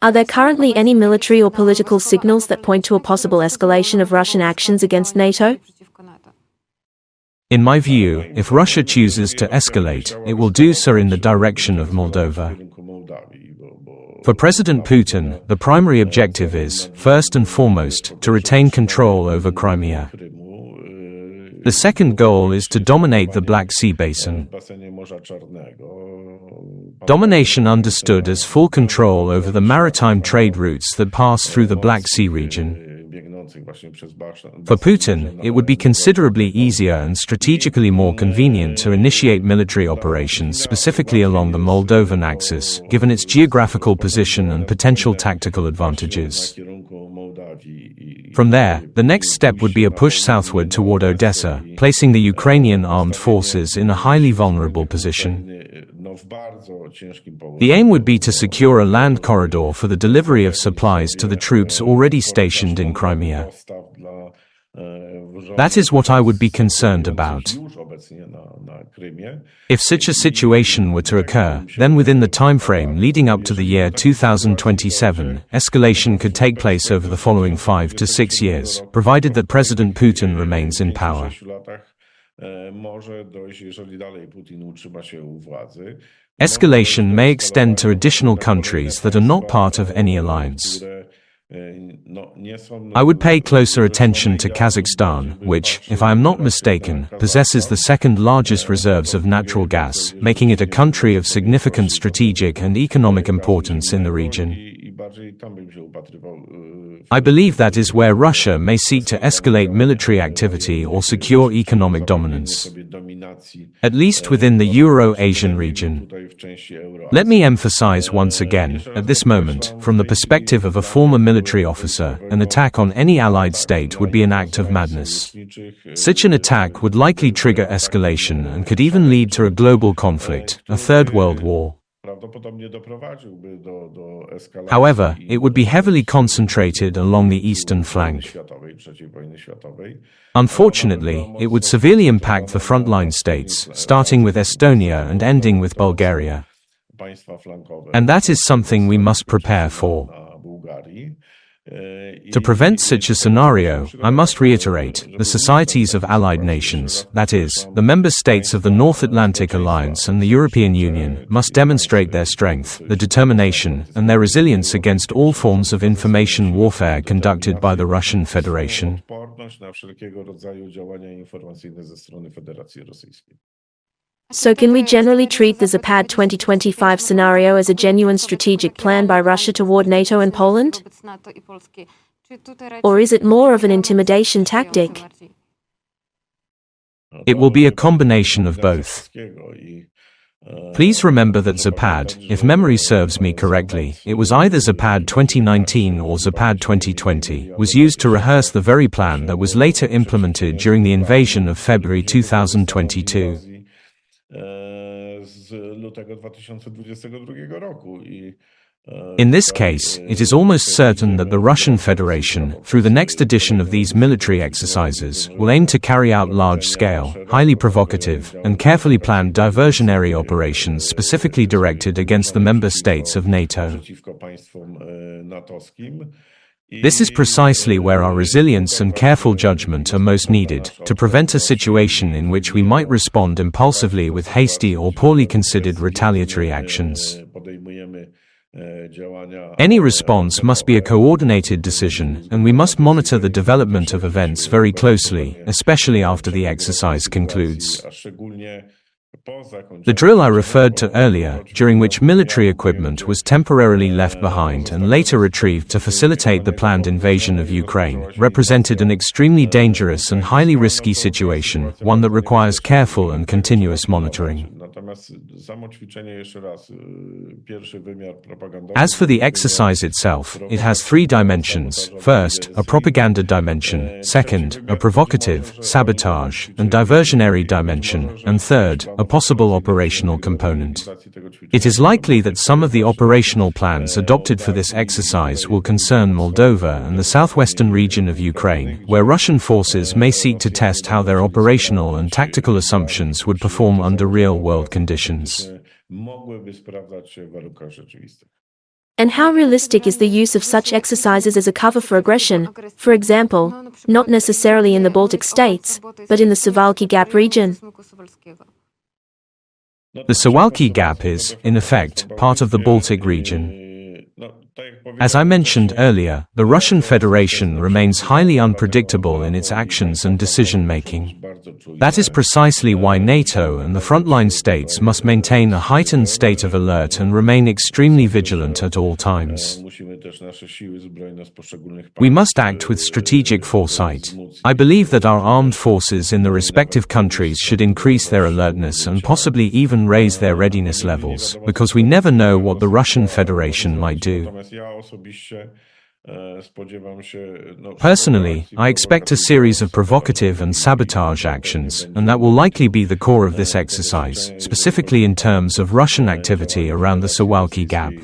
Are there currently any military or political signals that point to a possible escalation of Russian actions against NATO? In my view, if Russia chooses to escalate, it will do so in the direction of Moldova. For President Putin, the primary objective is, first and foremost, to retain control over Crimea. The second goal is to dominate the Black Sea basin. Domination understood as full control over the maritime trade routes that pass through the Black Sea region. For Putin, it would be considerably easier and strategically more convenient to initiate military operations specifically along the Moldovan axis, given its geographical position and potential tactical advantages. From there, the next step would be a push southward toward Odessa, placing the Ukrainian armed forces in a highly vulnerable position. The aim would be to secure a land corridor for the delivery of supplies to the troops already stationed in Crimea. That is what I would be concerned about. If such a situation were to occur, then within the timeframe leading up to the year 2027, escalation could take place over the following 5 to 6 years, provided that President Putin remains in power. Escalation may extend to additional countries that are not part of any alliance. I would pay closer attention to Kazakhstan, which, if I am not mistaken, possesses the second largest reserves of natural gas, making it a country of significant strategic and economic importance in the region. I believe that is where Russia may seek to escalate military activity or secure economic dominance, at least within the Euro-Asian region. Let me emphasize once again, at this moment, from the perspective of a former military officer, an attack on any allied state would be an act of madness. Such an attack would likely trigger escalation and could even lead to a global conflict, a third world war. However, it would be heavily concentrated along the eastern flank. Unfortunately, it would severely impact the frontline states, starting with Estonia and ending with Bulgaria. And that is something we must prepare for. To prevent such a scenario, I must reiterate, the societies of allied nations, that is, the member states of the North Atlantic Alliance and the European Union, must demonstrate their strength, their determination, and their resilience against all forms of information warfare conducted by the Russian Federation. So can we generally treat the Zapad 2025 scenario as a genuine strategic plan by Russia toward NATO and Poland? Or is it more of an intimidation tactic? It will be a combination of both. Please remember that Zapad, if memory serves me correctly, it was either Zapad 2019 or Zapad 2020, was used to rehearse the very plan that was later implemented during the invasion of February 2022. In this case, it is almost certain that the Russian Federation, through the next edition of these military exercises, will aim to carry out large-scale, highly provocative, and carefully planned diversionary operations specifically directed against the member states of NATO. This is precisely where our resilience and careful judgment are most needed, to prevent a situation in which we might respond impulsively with hasty or poorly considered retaliatory actions. Any response must be a coordinated decision, and we must monitor the development of events very closely, especially after the exercise concludes. The drill I referred to earlier, during which military equipment was temporarily left behind and later retrieved to facilitate the planned invasion of Ukraine, represented an extremely dangerous and highly risky situation, one that requires careful and continuous monitoring. As for the exercise itself, it has three dimensions. First, a propaganda dimension, second, a provocative, sabotage, and diversionary dimension, and third, a possible operational component. It is likely that some of the operational plans adopted for this exercise will concern Moldova and the southwestern region of Ukraine, where Russian forces may seek to test how their operational and tactical assumptions would perform under real-world conditions. And how realistic is the use of such exercises as a cover for aggression, for example, not necessarily in the Baltic states, but in the Suwałki Gap region? The Suwałki Gap is, in effect, part of the Baltic region. As I mentioned earlier, the Russian Federation remains highly unpredictable in its actions and decision-making. That is precisely why NATO and the frontline states must maintain a heightened state of alert and remain extremely vigilant at all times. We must act with strategic foresight. I believe that our armed forces in the respective countries should increase their alertness and possibly even raise their readiness levels, because we never know what the Russian Federation might do. Personally, I expect a series of provocative and sabotage actions, and that will likely be the core of this exercise, specifically in terms of Russian activity around the Suwałki Gap.